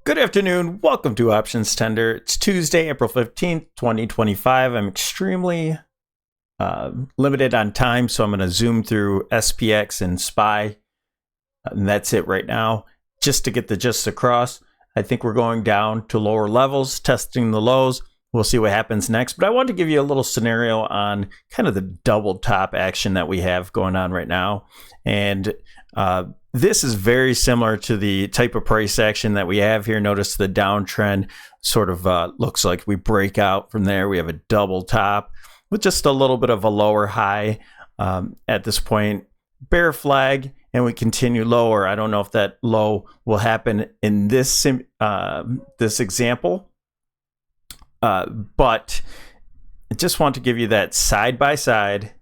Good afternoon. Welcome to OptionsTender. It's Tuesday, April 15th, 2025. I'm extremely limited on time, so I'm going to zoom through SPX and SPY. And that's it right now. Just to get the gist across, I think we're going down to lower levels, testing the lows. We'll see what happens next. But I want to give you a little scenario on kind of the double top action that we have going on right now. And this is very similar to the type of price action that we have here. Notice the downtrend sort of looks like we break out from there. We have a double top with just a little bit of a lower high at this point. Bear flag, and we continue lower. I don't know if that low will happen in this this example, but I just want to give you that side-by-side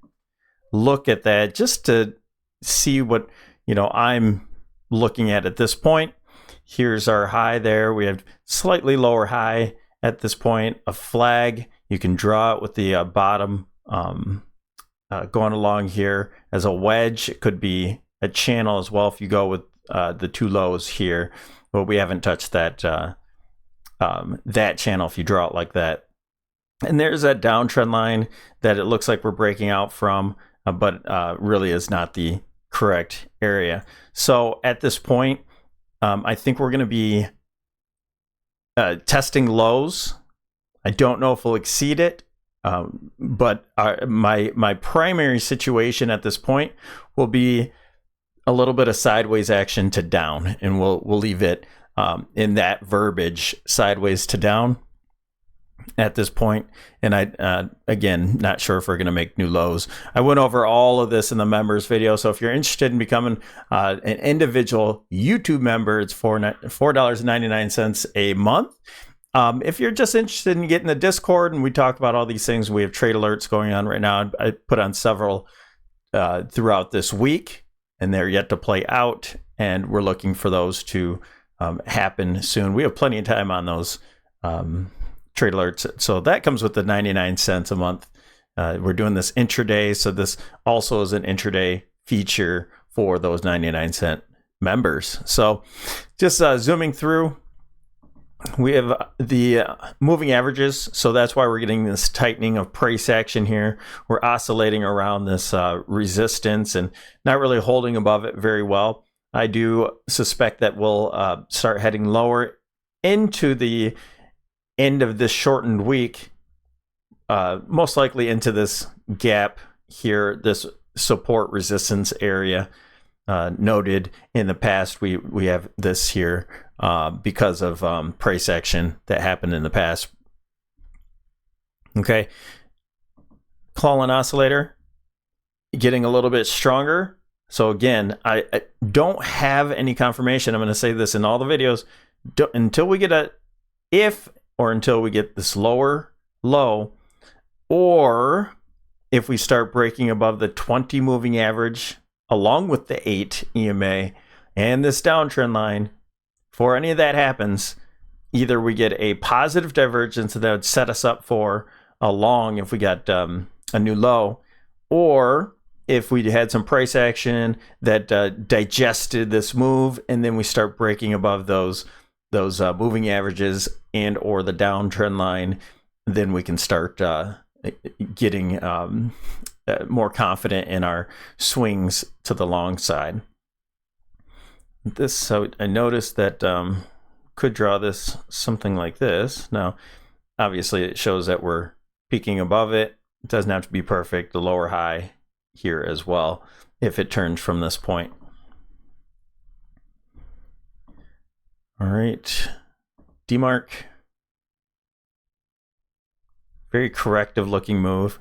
look at that just to see what I'm looking at this point. Here's our high there. We have slightly lower high at this point, a flag. You can draw it with the bottom going along here as a wedge. It could be a channel as well if you go with the two lows here, but we haven't touched that that channel if you draw it like that. And there's that downtrend line that it looks like we're breaking out from, but really is not the correct area. So at this point, I think we're going to be testing lows. I don't know if we'll exceed it, but my primary situation at this point will be a little bit of sideways action to down, and we'll leave it in that verbiage, sideways to down at this point. And I again, not sure if we're going to make new lows. I went over all of this in the members video, so if you're interested in becoming an individual YouTube member, it's $4.99 a month. If you're just interested in getting the Discord, and we talk about all these things, we have trade alerts going on right now. I put on several throughout this week, and they're yet to play out, and we're looking for those to happen soon. We have plenty of time on those trade alerts. So that comes with the 99 cents a month. We're doing this intraday, so this also is an intraday feature for those 99-cent members. So just zooming through, we have the moving averages, so that's why we're getting this tightening of price action here. We're oscillating around this resistance and not really holding above it very well. I do suspect that we'll start heading lower into the end of this shortened week, most likely into this gap here, this support resistance area noted in the past. We have this here because of price action that happened in the past. Okay, Clawlin oscillator getting a little bit stronger. So again, I don't have any confirmation. I'm going to say this in all the videos until we get until we get this lower low, or if we start breaking above the 20 moving average along with the 8 EMA and this downtrend line. Before any of that happens, either we get a positive divergence that would set us up for a long if we got a new low, or if we had some price action that digested this move and then we start breaking above those moving averages and or the downtrend line, then we can start getting more confident in our swings to the long side. So I noticed that could draw this something like this. Now, obviously, it shows that we're peaking above it. It doesn't have to be perfect. The lower high here as well, if it turns from this point. All right, DMARC. Very corrective looking move.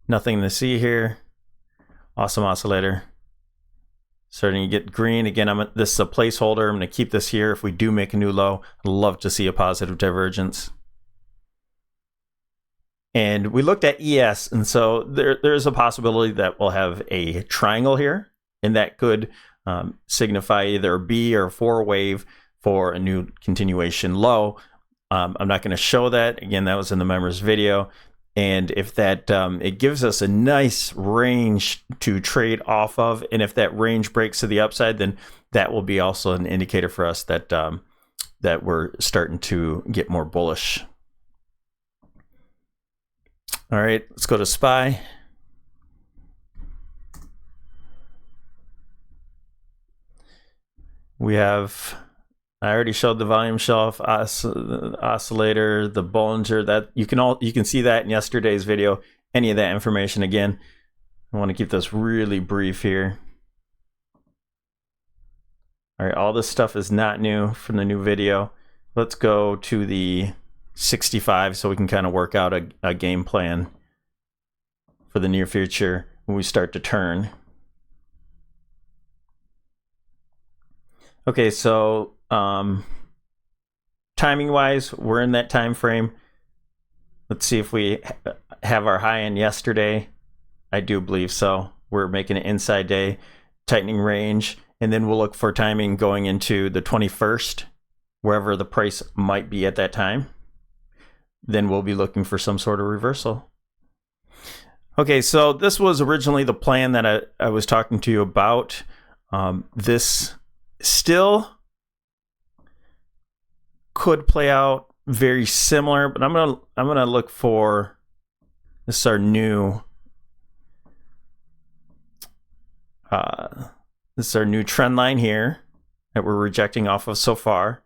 Nothing to see here. Awesome oscillator. Starting to get green. Again, this is a placeholder. I'm going to keep this here. If we do make a new low, I'd love to see a positive divergence. And we looked at ES, and so there's a possibility that we'll have a triangle here, and that could signify either a B or a 4 wave for a new continuation low. I'm not going to show that. Again, that was in the members video. And if that, it gives us a nice range to trade off of. And if that range breaks to the upside, then that will be also an indicator for us that that we're starting to get more bullish. All right, let's go to SPY. We have, I already showed the volume shelf, oscillator, the Bollinger. That you can see that in yesterday's video. Any of that information again. I want to keep this really brief here. All right, all this stuff is not new from the new video. Let's go to the 65 so we can kind of work out a game plan for the near future when we start to turn. Okay, so timing wise, we're in that time frame. Let's see if we have our high end yesterday. I do believe so. We're making an inside day, tightening range, and then we'll look for timing going into the 21st, wherever the price might be at that time. Then we'll be looking for some sort of reversal. Okay, so this was originally the plan that I was talking to you about. This still could play out very similar, but I'm gonna look for, this is our new trend line here that we're rejecting off of so far,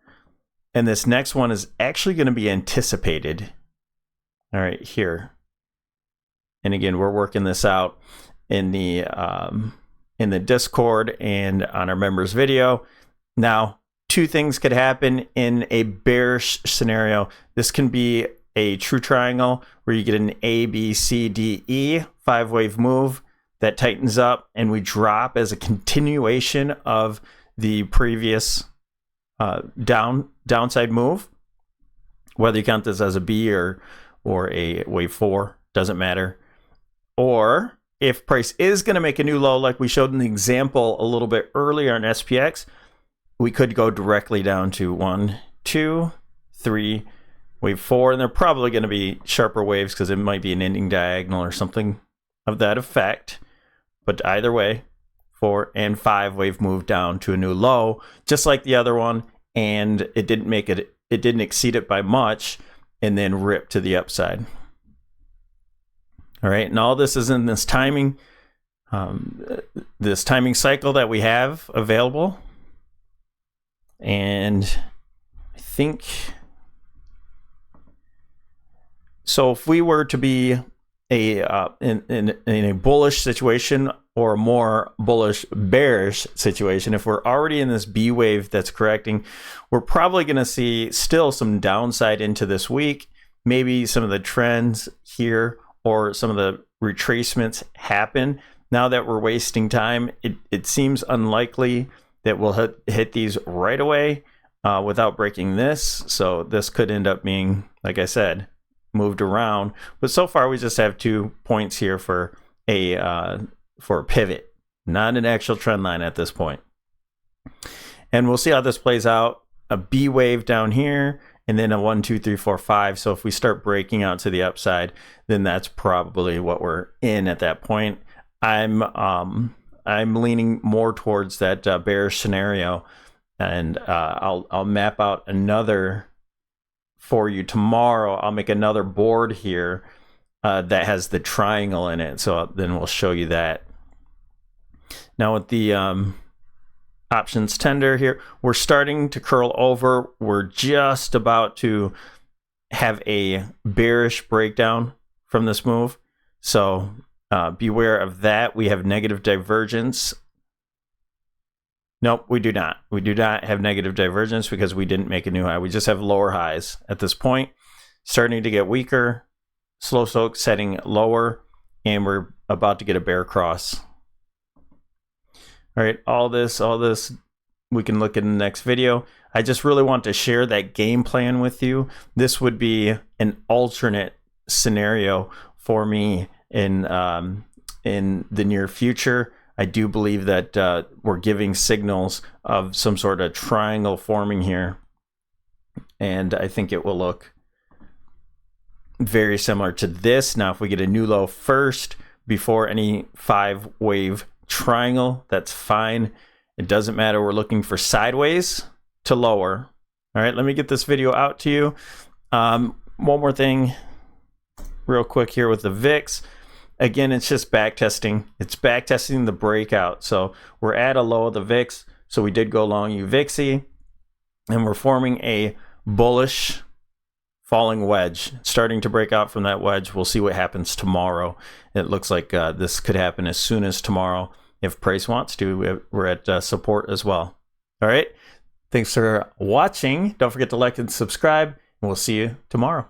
and this next one is actually going to be anticipated. All right, here, and again, we're working this out in the Discord and on our members video. Now, two things could happen in a bearish scenario. This can be a true triangle where you get an A, B, C, D, E 5-wave move that tightens up, and we drop as a continuation of the previous downside move. Whether you count this as a B or a wave 4, doesn't matter. Or if price is going to make a new low, like we showed in the example a little bit earlier on SPX, we could go directly down to 1, 2, 3, wave 4, and they're probably going to be sharper waves because it might be an ending diagonal or something of that effect. But either way, 4 and 5 wave move down to a new low, just like the other one, and it didn't exceed it by much, and then rip to the upside. All right, and all this is in this timing cycle that we have available. And I think, so if we were to be in a bullish situation or a more bullish bearish situation, if we're already in this B wave that's correcting, we're probably going to see still some downside into this week. Maybe some of the trends here or some of the retracements happen. Now that we're wasting time, it seems unlikely that we'll hit these right away without breaking this. So this could end up being, like I said, moved around. But so far we just have 2 points here for a pivot, not an actual trend line at this point. And we'll see how this plays out. A B wave down here, and then a 1, 2, 3, 4, 5. So if we start breaking out to the upside, then that's probably what we're in at that point. I'm leaning more towards that bearish scenario, and I'll map out another for you tomorrow. I'll make another board here that has the triangle in it. So then we'll show you that. Now with the options tender here, we're starting to curl over. We're just about to have a bearish breakdown from this move. So beware of that. We have negative divergence. Nope, we do not. We do not have negative divergence because we didn't make a new high. We just have lower highs at this point. Starting to get weaker. Slow soak setting lower, and we're about to get a bear cross. All right, all this we can look in the next video. I just really want to share that game plan with you. This would be an alternate scenario for me in the near future. I do believe that we're giving signals of some sort of triangle forming here, and I think it will look very similar to this. Now, if we get a new low first before any 5-wave triangle, that's fine. It doesn't matter. We're looking for sideways to lower. All right, let me get this video out to you. One more thing real quick here with the VIX. Again, it's just back testing. It's back testing the breakout. So we're at a low of the VIX. So we did go long UVIXY, and we're forming a bullish falling wedge, starting to break out from that wedge. We'll see what happens tomorrow. It looks like this could happen as soon as tomorrow. If price wants to, we're at support as well. All right. Thanks for watching. Don't forget to like and subscribe, and we'll see you tomorrow.